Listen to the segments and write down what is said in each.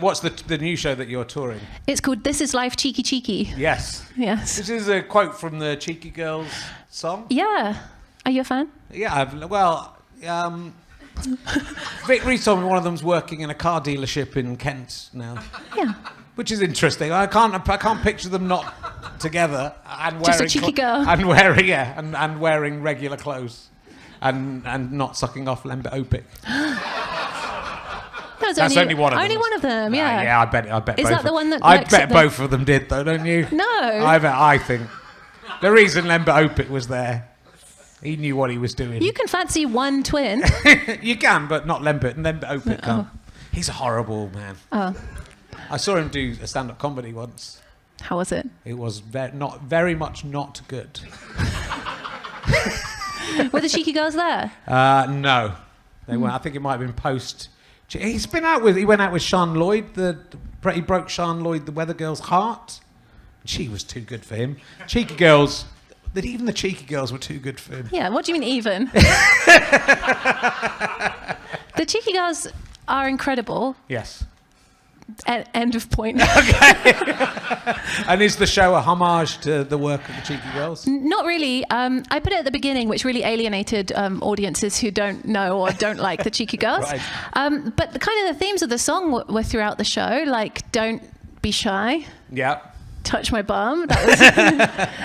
what's the new show that you're touring? It's called This Is Life Cheeky Cheeky. Yes. Yes. This is a quote from the Cheeky Girls song. Yeah. Are you a fan? Yeah, Vic Reese told me one of them's working in a car dealership in Kent now. Yeah. Which is interesting. I can't picture them not together and wearing Just a cheeky girl. and wearing regular clothes and not sucking off Lembit Opic. That's only one of them. Only one of them, yeah. Yeah, I bet. Is both that the one that? I bet both of them did, though, don't you? No. I think the reason Lembit Opic was there, he knew what he was doing. You can fancy one twin. You can, but not Lembit, and Lembit Opic can't. He's a horrible man. Oh. I saw him do a stand-up comedy once. How was it? It was very much not good. Were the Cheeky Girls there? No, they weren't. I think it might have been post. He went out with Sian Lloyd. He broke Sian Lloyd, the Weather Girl's heart. She was too good for him. Cheeky Girls. Even the Cheeky Girls were too good for him. Yeah. What do you mean even? The Cheeky Girls are incredible. Yes. End of point. Okay. And is the show a homage to the work of the Cheeky Girls? Not really. I put it at the beginning, which really alienated audiences who don't know or don't like the Cheeky Girls. Right. But the themes of the song were throughout the show, like "Don't Be Shy." Yeah. Touch my bum. That was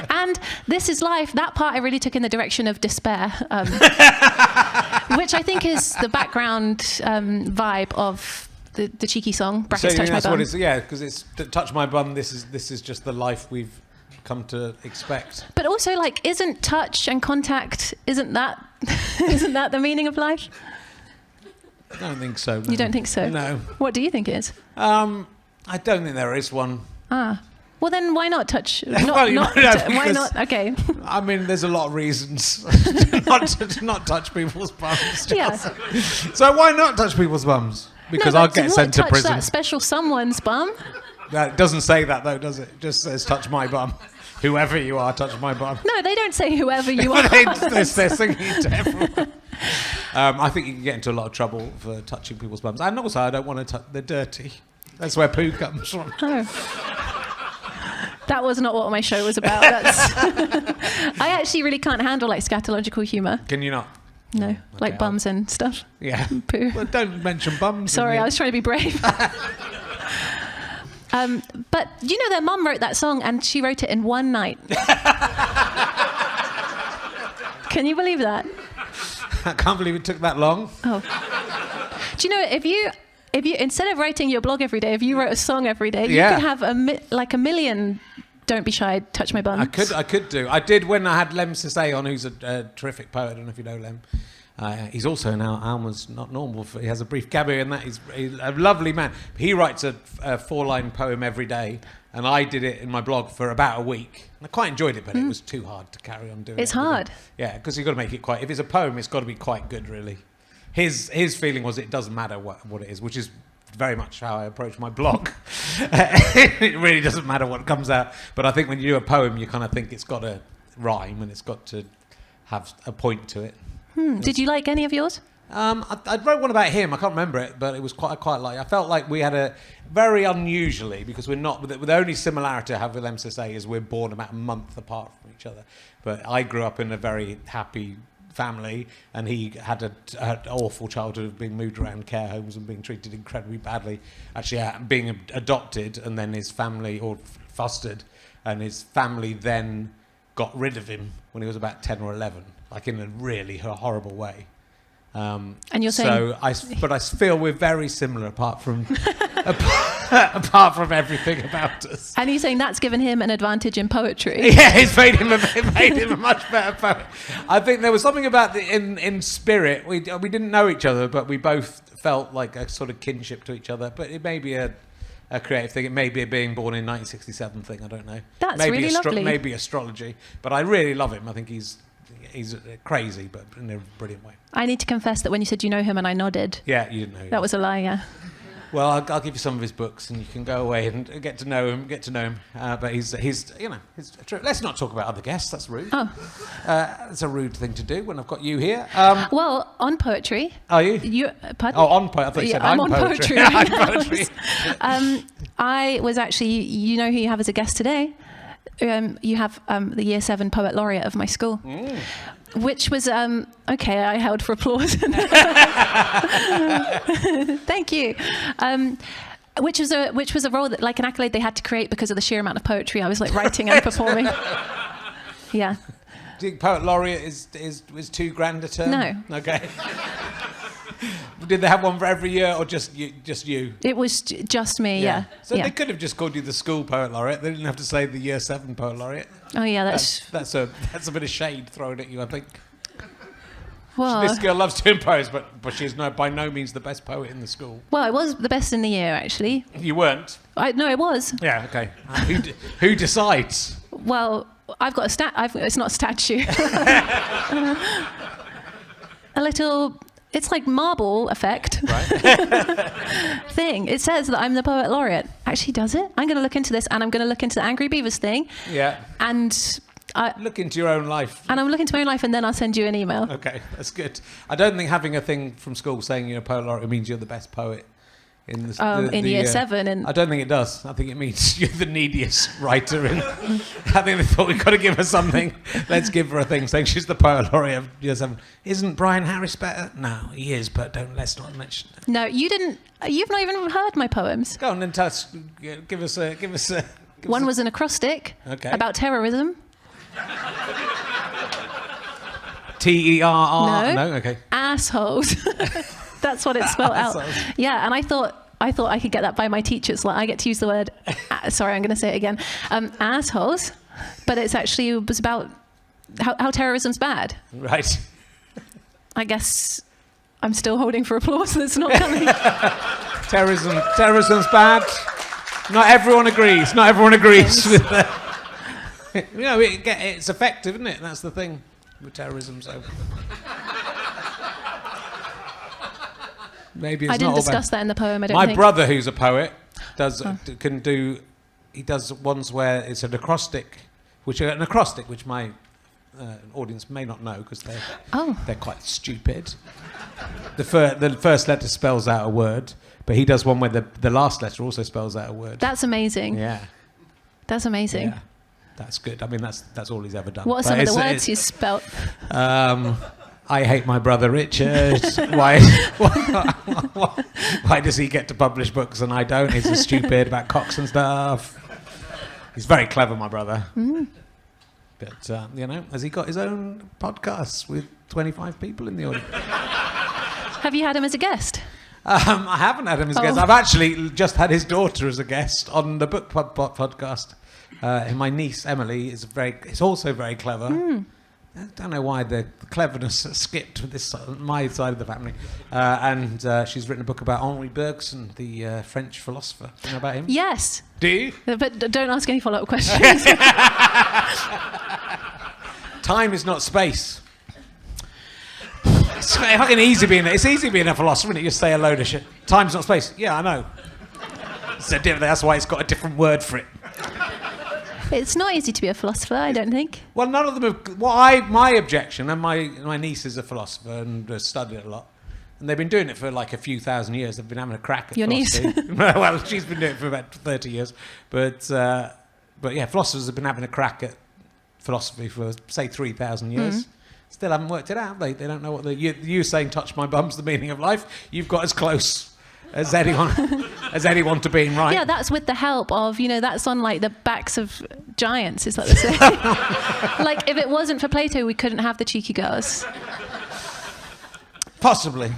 and This Is Life. That part I really took in the direction of despair, which I think is the background vibe of the Cheeky song. Brackets, touch my bum. What it's, yeah, because it's touch my bum. This is just the life we've come to expect. But also, like, isn't touch and contact? Isn't that the meaning of life? I don't think so. No. You don't think so? No. What do you think it is? I don't think there is one. Well, then why not touch? Why not? Okay. I mean, there's a lot of reasons to not touch people's bums. Yeah. So why not touch people's bums? Because I'll get sent to prison. Touch that special someone's bum. It doesn't say that, though, does it? It just says touch my bum. Whoever you are, touch my bum. No, they don't say whoever you are. they're singing it to everyone. I think you can get into a lot of trouble for touching people's bums. And also, I don't want to touch the dirty. That's where poo comes from. Oh. That was not what my show was about. I actually really can't handle like scatological humour. Can you not? No, like bums and stuff. Yeah. Poo. Well, don't mention bums. Sorry, I was trying to be brave. But you know, their mum wrote that song and she wrote it in one night. Can you believe that? I can't believe it took that long. Oh. Do you know, if you instead of writing your blog every day, if you wrote a song every day, you could have a million "Don't Be Shy, Touch My Bum." I could do. I did when I had Lem Sissay on, who's a terrific poet. I don't know if you know Lem. He's also in Alma's Not Normal. He has a brief cameo in that. He's a lovely man. He writes a 4-line poem every day, and I did it in my blog for about a week. And I quite enjoyed it, but it was too hard to carry on doing. It's hard. Yeah, because you've got to make it quite. If it's a poem, it's got to be quite good, really. His feeling was it doesn't matter what it is, which is very much how I approach my blog. It really doesn't matter what comes out. But I think when you do a poem, you kind of think it's got to rhyme and it's got to have a point to it. Did you like any of yours? I wrote one about him. I can't remember it, but it was quite like. I felt like we had a very unusually, because we're not. The only similarity I have with MSSA is we're born about a month apart from each other. But I grew up in a very happy family, and he had an awful childhood of being moved around care homes and being treated incredibly badly. Actually, being adopted, and then his family, or fostered, and his family then got rid of him when he was about 10 or 11, like in a really horrible way. And you're saying... I feel we're very similar apart from everything about us. And you're saying that's given him an advantage in poetry? Yeah, it's made him a much better poet. I think there was something about in spirit. We didn't know each other, but we both felt like a sort of kinship to each other. But it may be a creative thing. It may be a being born in 1967 thing. I don't know. That's really lovely. Maybe astrology. But I really love him. I think he's crazy, but in a brilliant way. I need to confess that when you said you know him and I nodded. Yeah, you didn't know. That was a lie, yeah. Well, I'll give you some of his books, and you can go away and get to know him. But he's let's not talk about other guests. That's rude. Oh, it's a rude thing to do when I've got you here. well, on poetry. Are you? Pardon? Oh, on poetry. I thought you said I'm on poetry. I'm poetry. I was actually, you know who you have as a guest today? You have the Year 7 Poet Laureate of my school. Which was okay. I held for applause. Thank you. Which was a role that, like an accolade, they had to create because of the sheer amount of poetry I was like writing and performing. Yeah. Do you think Poet Laureate is too grand a term? No. Okay. Did they have one for every year, or just you? It was just me. Yeah. So they could have just called you the school Poet Laureate. They didn't have to say the Year 7 Poet Laureate. Oh yeah, that's a bit of shade thrown at you, I think. Well, this girl loves to impose, but she's by no means the best poet in the school. Well, I was the best in the year, actually. You weren't? No, I was. Yeah. Okay. Who decides? Well, I've got it's not a statue. A little. It's like marble effect thing. It says that I'm the Poet Laureate. Actually, does it? I'm going to look into this, and I'm going to look into the Angry Beavers thing. Yeah. And look into your own life. And I'm looking into my own life, and then I'll send you an email. Okay, that's good. I don't think having a thing from school saying you're a Poet Laureate means you're the best poet in in Year 7. And I don't think it does. I think it means you're the neediest writer. I think they thought, we've got to give her something. Let's give her a thing saying she's the Poet Laureate of Year 7. Isn't Brian Harris better? No, he is, but let's not mention it. No, you didn't. You've not even heard my poems. Go on and tell us. Give us a. One was an acrostic about terrorism. TERR. No, okay. Assholes. That's what it's spelled out. Yeah, and I thought I could get that by my teachers. Like, I get to use the word. Sorry, I'm going to say it again. Assholes, but it was about how terrorism's bad. Right. I guess I'm still holding for applause. That's not coming. Terrorism's bad. Not everyone agrees. With that. You know, it's effective, isn't it? That's the thing with terrorism. So. Maybe it's I didn't discuss that in the poem. I don't think. My brother, who's a poet, does ones where it's an acrostic, which my audience may not know because they're quite stupid. The first letter spells out a word, but he does one where the last letter also spells out a word. That's amazing. Yeah, that's amazing. Yeah. That's good. I mean, that's all he's ever done. What are some of the words he's spelt? I hate my brother Richard. Why does he get to publish books and I don't? He's so stupid about cocks and stuff. He's very clever, my brother. But, has he got his own podcast with 25 people in the audience? Have you had him as a guest? I haven't had him as a guest. I've actually just had his daughter as a guest on the book podcast. And my niece, Emily, is also very clever. I don't know why the cleverness skipped with my side of the family. And she's written a book about Henri Bergson, the French philosopher. Do you know about him? Yes. Do you? But don't ask any follow-up questions. Time is not space. It's fucking easy being a philosopher, isn't it? You say a load of shit. Time's not space. Yeah, I know. That's why it's got a different word for it. It's not easy to be a philosopher, I don't think. Well, none of them have... my objection, and my niece is a philosopher and has studied it a lot, and they've been doing it for like a few thousand years. They've been having a crack at philosophy. Your niece? Well, she's been doing it for about 30 years. But yeah, philosophers have been having a crack at philosophy for, say, 3,000 years. Still haven't worked it out, they don't know what you saying touch my bum's the meaning of life. You've got as close as anyone to being right. Yeah, that's with the help of, that's on like the backs of giants, is that the same? Like, if it wasn't for Plato, we couldn't have the cheeky girls. Possibly.